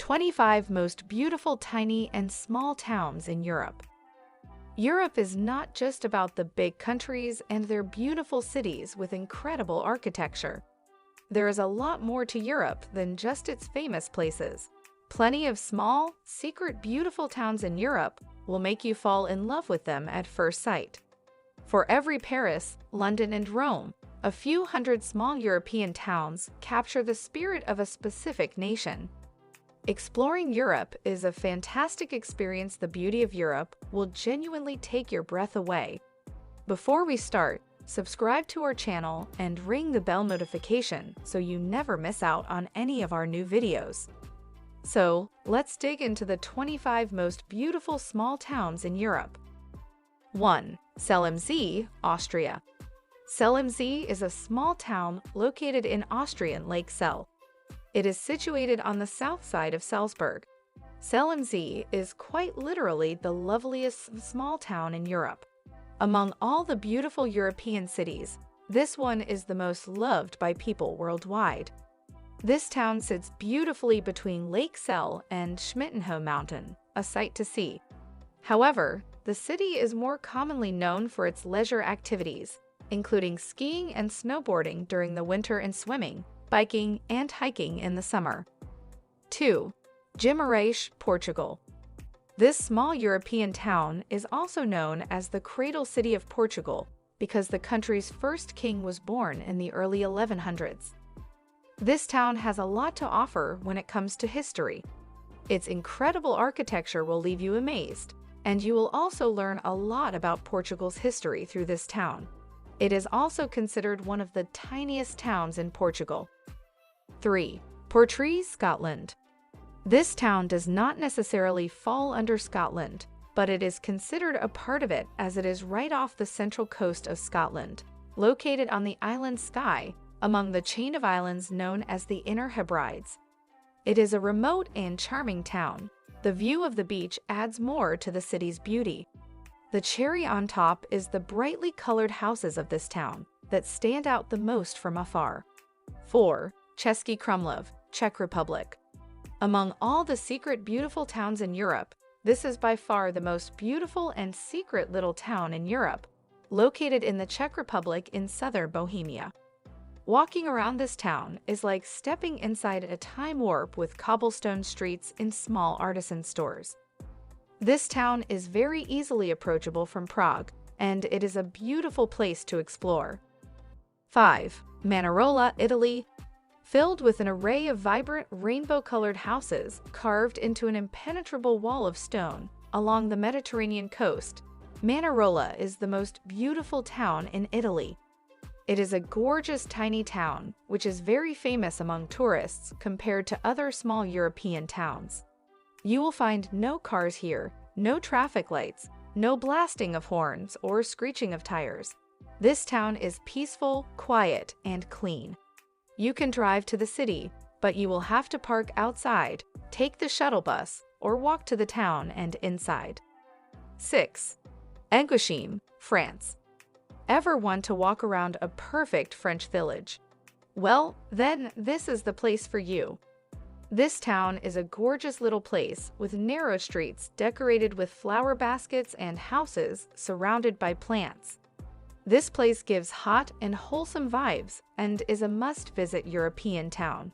25 Most Beautiful Tiny and Small Towns in Europe. Europe is not just about the big countries and their beautiful cities with incredible architecture. There is a lot more to Europe than just its famous places. Plenty of small, secret, beautiful towns in Europe will make you fall in love with them at first sight. For every Paris, London, and Rome, a few hundred small European towns capture the spirit of a specific nation. Exploring Europe is a fantastic experience. The beauty of Europe will genuinely take your breath away. Before we start, subscribe to our channel and ring the bell notification so you never miss out on any of our new videos. So, let's dig into the 25 most beautiful small towns in Europe. 1. Zell Am See, Austria. Zell Am See is a small town located in Austrian Lake Zell. It is situated on the south side of Salzburg. Zell Am See is quite literally the loveliest small town in Europe. Among all the beautiful European cities, this one is the most loved by people worldwide. This town sits beautifully between Lake Zell and Schmittenhohe Mountain, a sight to see. However, the city is more commonly known for its leisure activities, including skiing and snowboarding during the winter and swimming, biking, and hiking in the summer. 2. Guimaraes, Portugal. This small European town is also known as the cradle city of Portugal because the country's first king was born in the early 1100s. This town has a lot to offer when it comes to history. Its incredible architecture will leave you amazed, and you will also learn a lot about Portugal's history through this town. It is also considered one of the tiniest towns in Portugal. 3. Portree, Scotland. This town does not necessarily fall under Scotland, but it is considered a part of it as it is right off the central coast of Scotland, located on the island Skye, among the chain of islands known as the Inner Hebrides. It is a remote and charming town. The view of the beach adds more to the city's beauty. The cherry on top is the brightly colored houses of this town that stand out the most from afar. 4. Cesky, Krumlov, Czech Republic. Among all the secret beautiful towns in Europe, this is by far the most beautiful and secret little town in Europe, located in the Czech Republic in southern Bohemia. Walking around this town is like stepping inside a time warp with cobblestone streets and small artisan stores. This town is very easily approachable from Prague, and it is a beautiful place to explore. 5. Manarola, Italy. Filled with an array of vibrant, rainbow-colored houses carved into an impenetrable wall of stone along the Mediterranean coast, Manarola is the most beautiful town in Italy. It is a gorgeous tiny town, which is very famous among tourists compared to other small European towns. You will find no cars here, no traffic lights, no blasting of horns or screeching of tires. This town is peaceful, quiet, and clean. You can drive to the city, but you will have to park outside, take the shuttle bus, or walk to the town and inside. 6. Eguisheim, France. Ever want to walk around a perfect French village? Well, then this is the place for you. This town is a gorgeous little place with narrow streets decorated with flower baskets and houses surrounded by plants. This place gives hot and wholesome vibes and is a must-visit European town.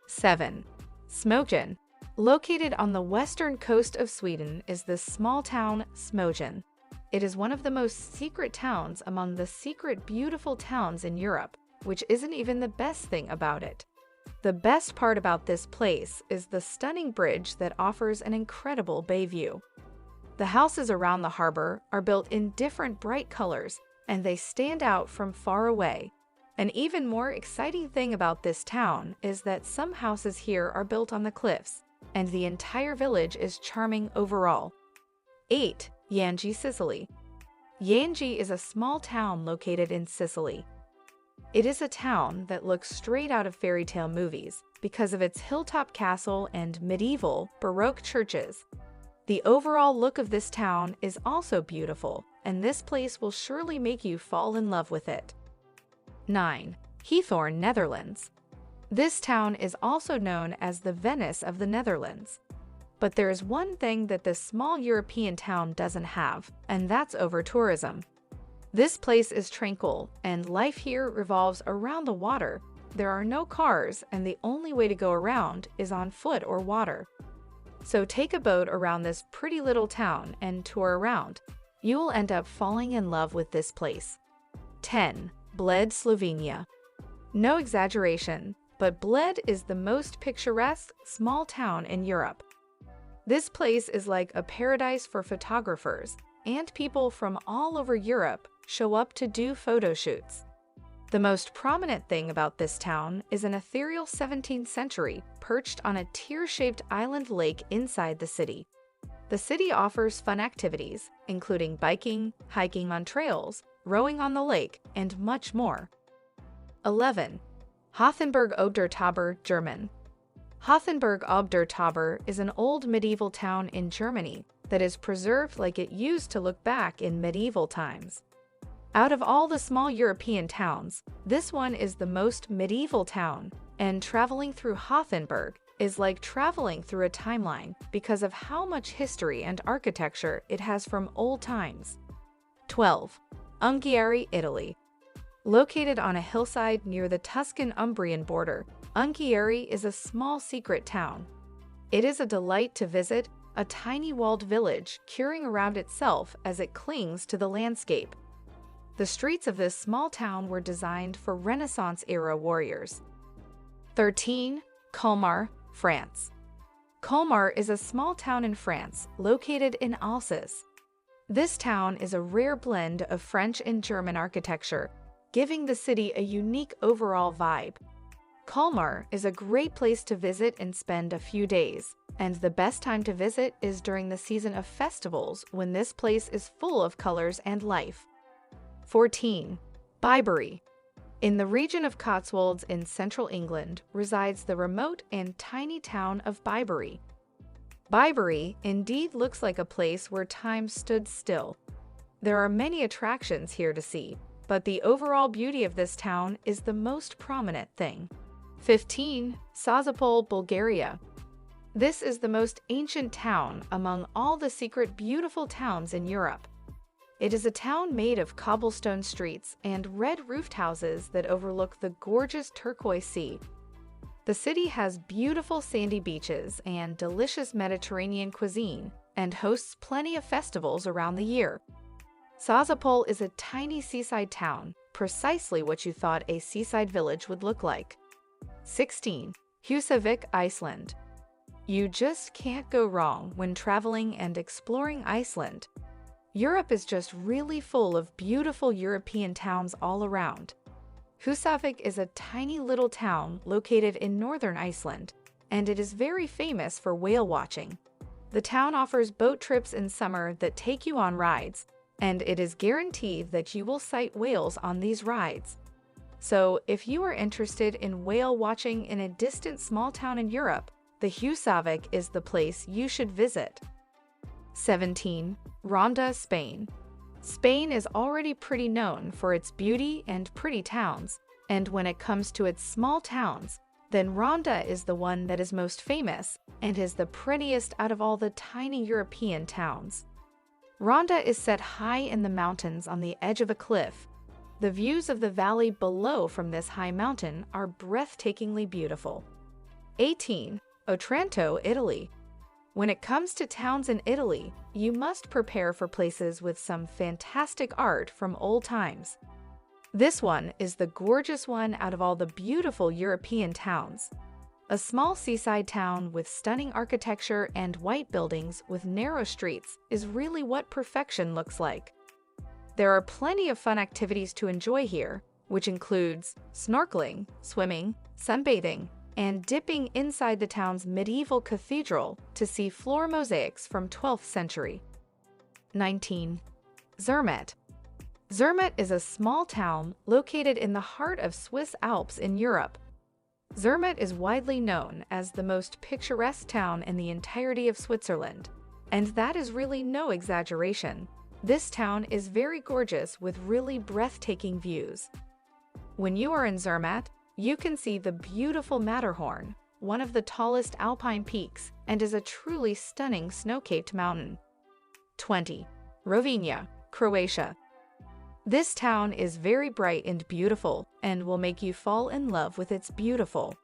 7. Smogen. Located on the western coast of Sweden is the small town Smogen. It is one of the most secret towns among the secret beautiful towns in Europe, which isn't even the best thing about it. The best part about this place is the stunning bridge that offers an incredible bay view. The houses around the harbor are built in different bright colors, and they stand out from far away. An even more exciting thing about this town is that some houses here are built on the cliffs, and the entire village is charming overall. 8. Gangi, Sicily. Gangi is a small town located in Sicily. It is a town that looks straight out of fairy tale movies because of its hilltop castle and medieval, Baroque churches. The overall look of this town is also beautiful, and this place will surely make you fall in love with it. 9. Giethoorn, Netherlands. This town is also known as the Venice of the Netherlands. But there is one thing that this small European town doesn't have, and that's over-tourism. This place is tranquil, and life here revolves around the water. There are no cars, and the only way to go around is on foot or water. So take a boat around this pretty little town and tour around. You will end up falling in love with this place. 10. Bled, Slovenia. No exaggeration, but Bled is the most picturesque small town in Europe. This place is like a paradise for photographers, and people from all over Europe show up to do photo shoots. The most prominent thing about this town is an ethereal 17th century perched on a tear-shaped island lake inside the city. The city offers fun activities, including biking, hiking on trails, rowing on the lake, and much more. 11. Rothenburg ob der Tauber, German. Rothenburg ob der Tauber is an old medieval town in Germany that is preserved like it used to look back in medieval times. Out of all the small European towns, this one is the most medieval town, and traveling through Rothenburg is like traveling through a timeline because of how much history and architecture it has from old times. 12. Anghiari, Italy. Located on a hillside near the Tuscan-Umbrian border, Anghiari is a small secret town. It is a delight to visit, a tiny walled village curing around itself as it clings to the landscape. The streets of this small town were designed for Renaissance-era warriors. 13. Colmar, France. Colmar is a small town in France located in Alsace. This town is a rare blend of French and German architecture, giving the city a unique overall vibe. Colmar is a great place to visit and spend a few days, and the best time to visit is during the season of festivals when this place is full of colors and life. 14. Bibury. In the region of Cotswolds in central England resides the remote and tiny town of Bibury. Bibury indeed looks like a place where time stood still. There are many attractions here to see, but the overall beauty of this town is the most prominent thing. 15. Sozopol, Bulgaria. This is the most ancient town among all the secret beautiful towns in Europe. It is a town made of cobblestone streets and red-roofed houses that overlook the gorgeous turquoise sea. The city has beautiful sandy beaches and delicious Mediterranean cuisine and hosts plenty of festivals around the year. Sozopol is a tiny seaside town, precisely what you thought a seaside village would look like. 16. Husavik, Iceland. You just can't go wrong when traveling and exploring Iceland. Europe is just really full of beautiful European towns all around. Husavik is a tiny little town located in northern Iceland, and it is very famous for whale watching. The town offers boat trips in summer that take you on rides, and it is guaranteed that you will sight whales on these rides. So, if you are interested in whale watching in a distant small town in Europe, the Husavik is the place you should visit. 17. Ronda, Spain. Spain is already pretty known for its beauty and pretty towns, and when it comes to its small towns, then Ronda is the one that is most famous and is the prettiest out of all the tiny European towns. Ronda is set high in the mountains on the edge of a cliff. The views of the valley below from this high mountain are breathtakingly beautiful. 18. Otranto, Italy. When it comes to towns in Italy, you must prepare for places with some fantastic art from old times. This one is the gorgeous one out of all the beautiful European towns. A small seaside town with stunning architecture and white buildings with narrow streets is really what perfection looks like. There are plenty of fun activities to enjoy here, which includes snorkeling, swimming, sunbathing, and dipping inside the town's medieval cathedral to see floor mosaics from 12th century. 19. Zermatt. Zermatt is a small town located in the heart of Swiss Alps in Europe. Zermatt is widely known as the most picturesque town in the entirety of Switzerland, and that is really no exaggeration. This town is very gorgeous with really breathtaking views. When you are in Zermatt, You can see the beautiful Matterhorn, one of the tallest alpine peaks, and is a truly stunning snow-capped mountain. 20. Rovinj, Croatia. This town is very bright and beautiful, and will make you fall in love with its beautiful.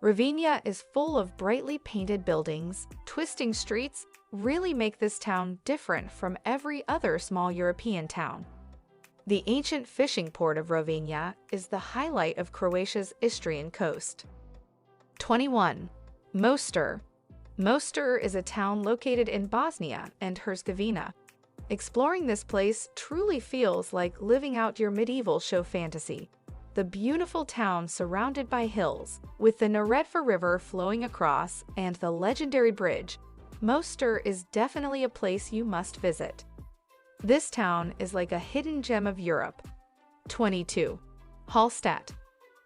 Rovinj is full of brightly painted buildings. Twisting streets really make this town different from every other small European town. The ancient fishing port of Rovinj is the highlight of Croatia's Istrian coast. 21. Mostar. Mostar is a town located in Bosnia and Herzegovina. Exploring this place truly feels like living out your medieval show fantasy. The beautiful town surrounded by hills, with the Neretva River flowing across and the legendary bridge, Mostar is definitely a place you must visit. This town is like a hidden gem of Europe. 22. Hallstatt.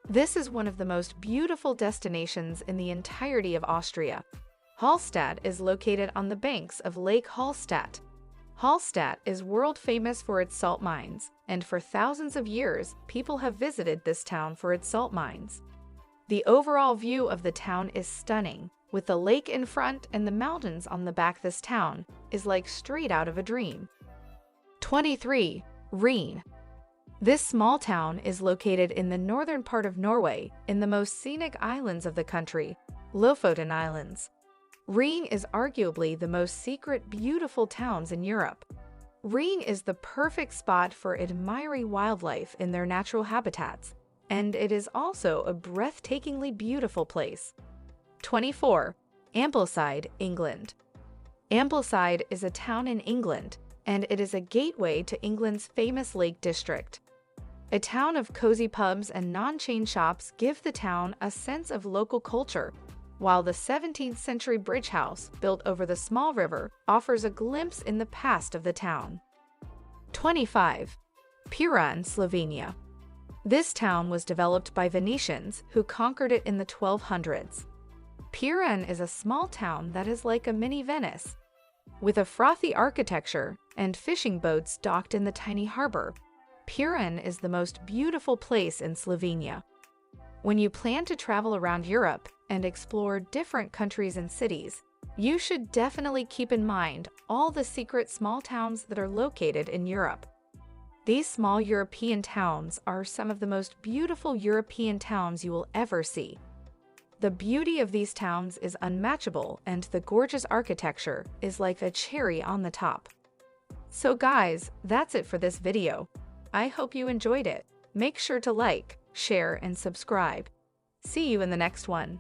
This is one of the most beautiful destinations in the entirety of Austria. Hallstatt is located on the banks of Lake Hallstatt. Hallstatt is world famous for its salt mines, and for thousands of years, people have visited this town for its salt mines. The overall view of the town is stunning, with the lake in front and the mountains on the back. This town is like straight out of a dream. 23. Reine. This small town is located in the northern part of Norway, in the most scenic islands of the country, Lofoten Islands. Reine is arguably the most secret, beautiful towns in Europe. Reine is the perfect spot for admiring wildlife in their natural habitats, and it is also a breathtakingly beautiful place. 24. Ambleside, England. Ambleside is a town in England, and it is a gateway to England's famous Lake District. A town of cozy pubs and non-chain shops give the town a sense of local culture, while the 17th century bridge house built over the small river offers a glimpse in the past of the town. 25. Piran, Slovenia. This town was developed by Venetians who conquered it in the 1200s. Piran is a small town that is like a mini Venice. With a frothy architecture and fishing boats docked in the tiny harbor, Piran is the most beautiful place in Slovenia. When you plan to travel around Europe and explore different countries and cities, you should definitely keep in mind all the secret small towns that are located in Europe. These small European towns are some of the most beautiful European towns you will ever see. The beauty of these towns is unmatchable, and the gorgeous architecture is like a cherry on the top. So guys, that's it for this video. I hope you enjoyed it. Make sure to like, share, and subscribe. See you in the next one.